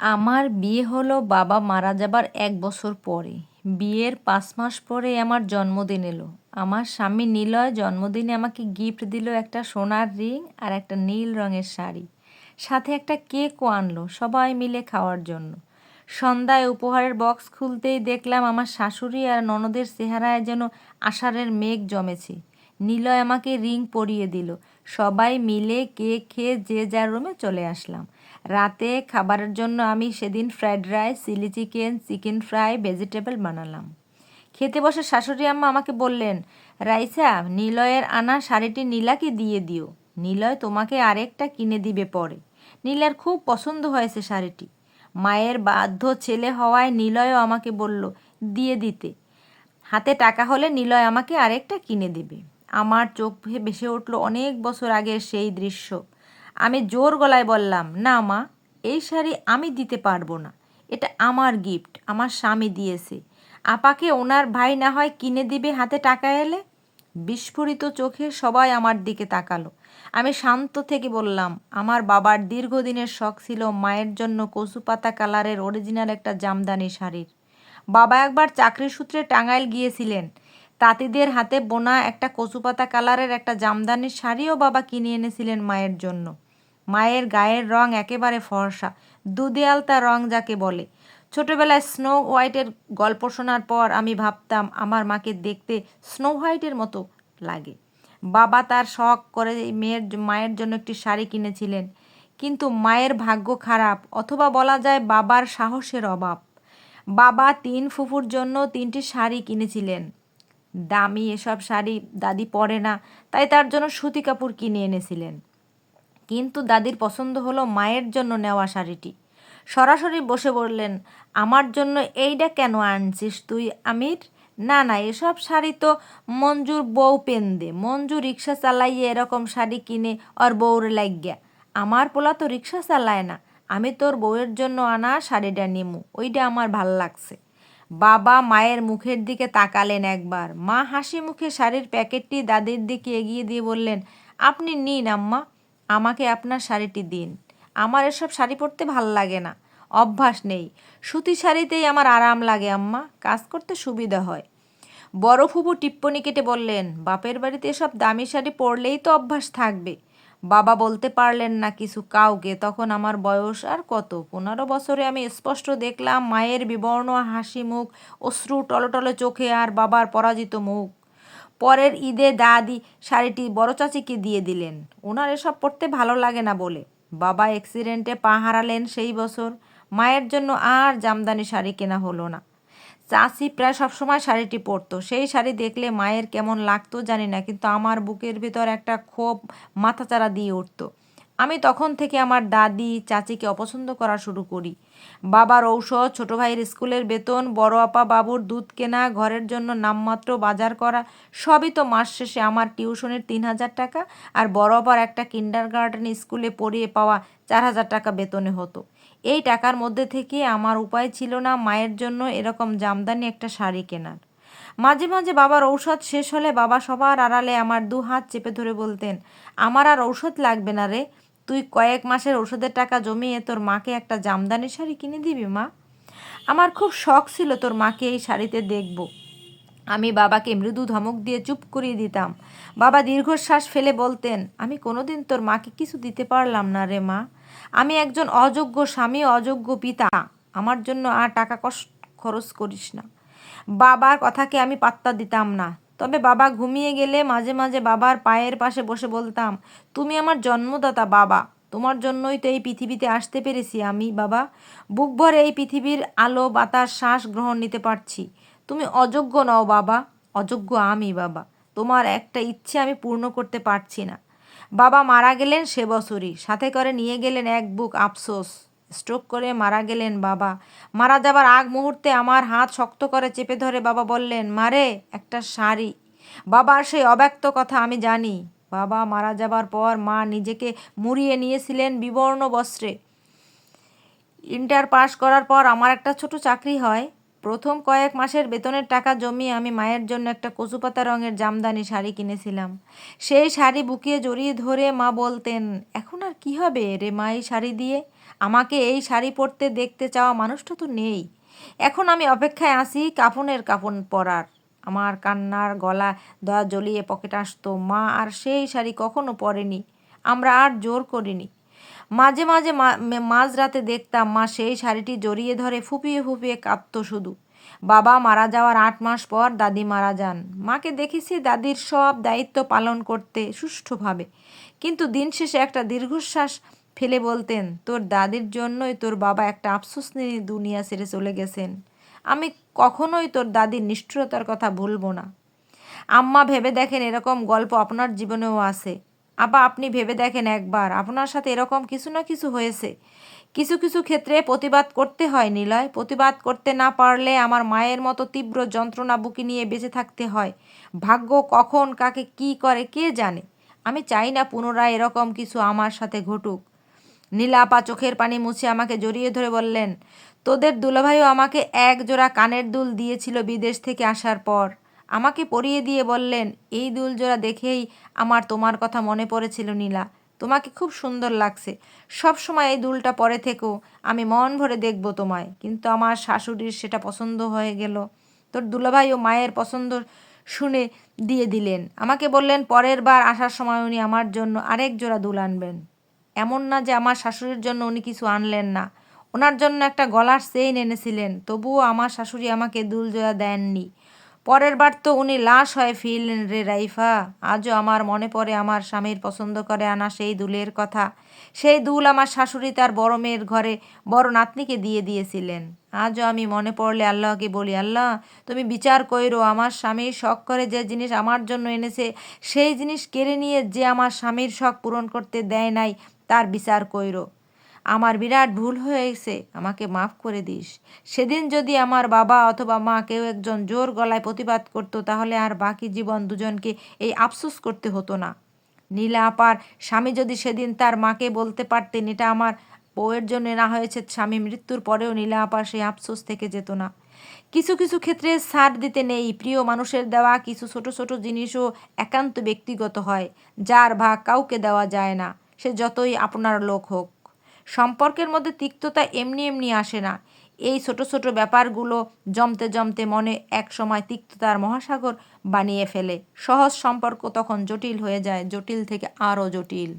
আমার বিয়ে হলো বাবা মারা যাবার ১ বছর পরে। বিয়ের ৫ মাস পরে আমার জন্মদিন এলো। আমার স্বামী নিলয় জন্মদিনে আমাকে গিফট দিল একটা সোনার রিং আর একটা নীল রঙের শাড়ি। সাথে একটা কেকও আনলো সবাই মিলে খাওয়ার জন্য। সন্ধ্যায় উপহারের বক্স খুলতেই দেখলাম আমার শাশুড়ি আর ননদের চেহারায় যেন আষাঢ়ের মেঘ জমেছে। নিলয় আমাকে রিং পরিয়ে দিল। সবাই মিলে কেক খেয়ে যে যার রুমে চলে আসলাম। রাতে খাবারের জন্য আমি সেদিন fried rice, chilli chicken, chicken fry, vegetable বানালাম। খেতে বসে শাশুড়ি আম্মা আমাকে বললেন, রাইসা, নিলয়ের আনা শাড়িটি নীলাকে দিয়ে দিও। নিলয় তোমাকে আরেকটা কিনে দিবে পরে। নীলার খুব পছন্দ হয়েছে শাড়িটি। মায়ের বাধ্য ছেলে হওয়ায় নিলয়ও আমাকে বলল দিয়ে দিতে। হাতে টাকা হলে নিলয় আমাকে আরেকটা কিনে দেবে। আমার চোখ ভেসে উঠল অনেক বছর আগের সেই দৃশ্য। আমি জোর গলায় বললাম, না মা, এই শাড়ি আমি দিতে পারবো না। এটা আমার গিফট, আমার স্বামী দিয়েছে। আপাকে ওনার ভাই না হয় কিনে দিবে হাতে টাকা এলে। বিস্ফোরিত চোখে সবাই আমার দিকে তাকালো। আমি শান্ত থেকে বললাম, আমার বাবার দীর্ঘদিনের শখ ছিল মায়ের জন্য কচু পাতা কালারের অরিজিনাল একটা জামদানি শাড়ির। বাবা একবার চাকরির সূত্রে টাঙ্গাইল গিয়েছিলেন। তাঁতিদের হাতে বোনা একটা কচুপাতা কালারের একটা জামদানি শাড়িও বাবা কিনে এনেছিলেন মায়ের জন্য। মায়ের গায়ের রং একেবারে ফর্সা, দুধে আলতা রং যাকে বলে। ছোটবেলায় স্নো হোয়াইটের গল্প শোনার পর আমি ভাবতাম আমার মাকে দেখতে স্নো হোয়াইটের মতো লাগে। বাবা তার শখ করে মায়ের জন্য একটি শাড়ি কিনেছিলেন। কিন্তু মায়ের ভাগ্য খারাপ, অথবা বলা যায় বাবার সাহসের অভাব। বাবা ৩ ফুফুর জন্য ৩টি শাড়ি কিনেছিলেন। দামি এসব শাড়ি দাদি পরে না, তাই তার জন্য সুতি কাপড় কিনে এনেছিলেন। কিন্তু দাদির পছন্দ হলো মায়ের জন্য নেওয়া শাড়িটি। সরাসরি বসে বললেন, আমার জন্য এইটা কেন আনছিস তুই আমির? না না, এসব শাড়ি তো মঞ্জুর বউ পেন্দে। মঞ্জু রিক্সা চালাইয়ে এরকম শাড়ি কিনে ওর বউরে লাগিয়া। আমার পোলা তো রিক্সা চালায় না। আমি তোর বউয়ের জন্য আনা শাড়িটা নিমু, ওইটা আমার ভাল লাগছে। বাবা মায়ের মুখের দিকে তাকালেন একবার। মা হাসি মুখে শাড়ির প্যাকেটটি দাদির দিকে এগিয়ে দিয়ে বললেন, আপনি নিন আম্মা, আমাকে আপনার শাড়িটি দিন। আমার এসব শাড়ি পরতে ভাল লাগে না, অভ্যাস নেই। সুতি শাড়িতেই আমার আরাম লাগে আম্মা, কাজ করতে সুবিধা হয়। বড় ফুপু টিপ্পনি কেটে বললেন, বাপের বাড়িতে এসব দামি শাড়ি পরলেই তো অভ্যাস থাকবে। বাবা বলতে পারলেন না কিছু কাউকে। তখন আমার বয়স আর কত, 15 বছরে আমি স্পষ্ট দেখলাম মায়ের বিবর্ণ হাসি মুখ, অশ্রু টলটলে চোখে, আর বাবার পরাজিত মুখ। পরের ঈদে দাদি শাড়িটি বড় চাচিকে দিয়ে দিলেন, ওনার এসব পরতে ভালো লাগে না বলে। বাবা অ্যাক্সিডেন্টে পা হারালেন সেই বছর। মায়ের জন্য আর জামদানি শাড়ি কেনা হলো না। চাচি প্রায় সবসময় শাড়িটি পরতো। সেই শাড়ি দেখলে মায়ের কেমন লাগতো জানি না, কিন্তু আমার বুকের ভিতর একটা ক্ষোভ মাথাচাড়া দিয়ে উঠতো। আমি তখন থেকে আমার দাদি চাচিকে অপছন্দ করা শুরু করি। বাবার ঔষধ, ছোটো ভাইয়ের স্কুলের বেতন, বড় আপা বাবুর দুধ কেনা, ঘরের জন্য নামমাত্র বাজার করা, সবই তো মাস শেষে আমার টিউশনের ৩,০০০ টাকা আর বড় আপার একটা কিন্ডারগার্টেন স্কুলে পড়িয়ে পাওয়া ৪,০০০ টাকা বেতনে হতো। এই টাকার মধ্যে থেকে আমার উপায় ছিল না মায়ের জন্য এরকম জামদানি একটা শাড়ি কেনার। মাঝে মাঝে বাবার ঔষধ শেষ হলে বাবা সবার আড়ালে আমার ২ হাত চেপে ধরে বলতেন, আমার আর ঔষধ লাগবে না রে, তুই কয়েক মাসের ওষুধের টাকা জমিয়ে তোর মাকে একটা জামদানি শাড়ি কিনে দিবি মা। আমার খুব শখ ছিল তোর মাকে এই শাড়িতে দেখব। আমি বাবাকে মৃদু ধমক দিয়ে চুপ করিয়ে দিতাম। বাবা দীর্ঘশ্বাস ফেলে বলতেন, আমি কোনোদিন তোর মাকে কিছু দিতে পারলাম না রে মা। আমি একজন অযোগ্য স্বামী, অযোগ্য পিতা। আমার জন্য আর টাকা খরচ করিস না। বাবার কথাকে আমি পাত্তা দিতাম না। তবে বাবা ঘুমিয়ে গেলে মাঝে মাঝে বাবার পায়ের পাশে বসে বলতাম, তুমি আমার জন্মদাতা বাবা, তোমার জন্যই তো এই পৃথিবীতে আসতে পেরেছি আমি বাবা। বুক ভরে এই পৃথিবীর আলো বাতাস শ্বাস গ্রহণ নিতে পারছি। তুমি অযোগ্য নও বাবা, অযোগ্য আমি বাবা। তোমার একটা ইচ্ছে আমি পূর্ণ করতে পারছি না। বাবা মারা গেলেন সে বছরই। সাথে করে নিয়ে গেলেন এক বুক আফসোস। স্ট্রোক করে মারা গেলেন বাবা। মারা যাবার আগ মুহূর্তে আমার হাত শক্ত করে চেপে ধরে বাবা বললেন, মারে, একটা শাড়ি। বাবার সেই অব্যক্ত কথা আমি জানি। বাবা মারা যাবার পর মা নিজেকে মুড়িয়ে নিয়েছিলেন বিবর্ণ বস্ত্রে। ইন্টার পাস করার পর আমার একটা ছোট চাকরি হয়। প্রথম কয়েক মাসের বেতনের টাকা জমিয়ে আমি মায়ের জন্য একটা কচুপাতা রঙের জামদানি শাড়ি কিনেছিলাম। সেই শাড়ি বুকে জড়িয়ে ধরে মা বলতেন, এখন আর কি হবে রে মা এই শাড়ি দিয়ে? আমাকে এই শাড়ি পরতে দেখতে চাওয়া মানুষটা তো নেই। এখন আমি অপেক্ষায় আছি কাফন পরার। আমার কান্নার গলা দয়া জ্বলিয়ে পকেটে আসতো। মা আর সেই শাড়ি কখনো পরেনি, আমরা আর জোর করিনি। মাঝে মাঝে মাঝরাতে দেখতাম মা সেই শাড়িটি জড়িয়ে ধরে ফুপিয়ে ফুপিয়ে কাঁদতো শুধু। বাবা মারা যাওয়ার 8 মাস পর দাদি মারা যান। মাকে দেখেছি দাদির সব দায়িত্ব পালন করতে সুষ্ঠুভাবে, কিন্তু দিন শেষে একটা দীর্ঘশ্বাস ফেলে বলতেন, তোর দাদির জন্যই তোর বাবা একটা আফসোস নিয়ে দুনিয়া ছেড়ে চলে গেছেন। আমি কখনোই তোর দাদির নিষ্ঠুরতার কথা ভুলব না। আম্মা ভেবে দেখেন এরকম গল্প আপনার জীবনেও আছে। আবা আপনি ভেবে দেখেন একবার আপনার সাথে এরকম কিছু না কিছু হয়েছে। কিছু কিছু ক্ষেত্রে প্রতিবাদ করতে হয় নিলয়। প্রতিবাদ করতে না পারলে আমার মায়ের মতো তীব্র যন্ত্রণা বুকে নিয়ে বেঁচে থাকতে হয়। ভাগ্য কখন কাকে কি করে কে জানে। আমি চাই না পুনরায় এরকম কিছু আমার সাথে ঘটুক। নীলা আপা চোখের পানি মুছে আমাকে জড়িয়ে ধরে বললেন, তোদের দুলাভাইও আমাকে এক জোড়া কানের দুল দিয়েছিল বিদেশ থেকে আসার পর। আমাকে পরিয়ে দিয়ে বললেন, এই দুল জোড়া দেখেই আমার তোমার কথা মনে পড়েছিল নীলা। তোমাকে খুব সুন্দর লাগছে। সব সময় এই দুলটা পরে থেকো, আমি মন ভরে দেখব তোমায়। কিন্তু আমার শাশুড়ির সেটা পছন্দ হয়ে গেল। তোর দুলাভাই ও মায়ের পছন্দ শুনে দিয়ে দিলেন। আমাকে বললেন পরের বার আসার সময় উনি আমার জন্য আরেক জোড়া দুল আনবেন। এমন না যে আমার শাশুড়ির জন্য উনি কিছু আনলেন না। ওনার জন্য একটা গলার চেইন এনেছিলেন, তবুও আমার শাশুড়ি আমাকে দুল জোড়া দেননি। পরের বার তো উনি লাশ হয়ে ফিরলেন রে রাইফা। আজও আমার মনে পড়ে আমার স্বামীর পছন্দ করে আনা সেই দুলের কথা। সেই দুল আমার শাশুড়ি তার বড় মেয়ের ঘরে বড় নাতনিকে দিয়ে দিয়েছিলেন। আজও আমি মনে পড়লে আল্লাহকে বলি, আল্লাহ তুমি বিচার কইরো, আমার স্বামীর শখ করে যে জিনিস আমার জন্য এনেছে সেই জিনিস কেড়ে নিয়ে যে আমার স্বামীর শখ পূরণ করতে দেয় নাই তার বিচার কইরো। আমার বিরাট ভুল হয়েছে, আমাকে মাফ করে দিস। সেদিন যদি আমার বাবা অথবা মা কেউ একজন জোর গলায় প্রতিবাদ করতো, তাহলে আর বাকি জীবন দুজনকে এই আফসোস করতে হতো না। নীলা আপার স্বামী যদি সেদিন তার মাকে বলতে পারতেন এটা আমার বউয়ের জন্য না হয়েছে, স্বামী মৃত্যুর পরেও নীলা আপার সেই আফসোস থেকে যেত না। কিছু কিছু ক্ষেত্রে ছাড় দিতে নেই। প্রিয় মানুষের দেওয়া কিছু ছোট ছোট জিনিসও একান্ত ব্যক্তিগত হয়, যার ভাগ কাউকে দেওয়া যায় না, সে যতই আপনার লোক হোক। সম্পর্কের মধ্যে তিক্ততা এমনি এমনি আসে না। এই ছোট ছোট ব্যাপারগুলো জমতে জমতে মনে এক সময় তিক্ততার মহাসাগর বানিয়ে ফেলে। সহজ সম্পর্ক তখন জটিল হয়ে যায়, জটিল থেকে আরও জটিল।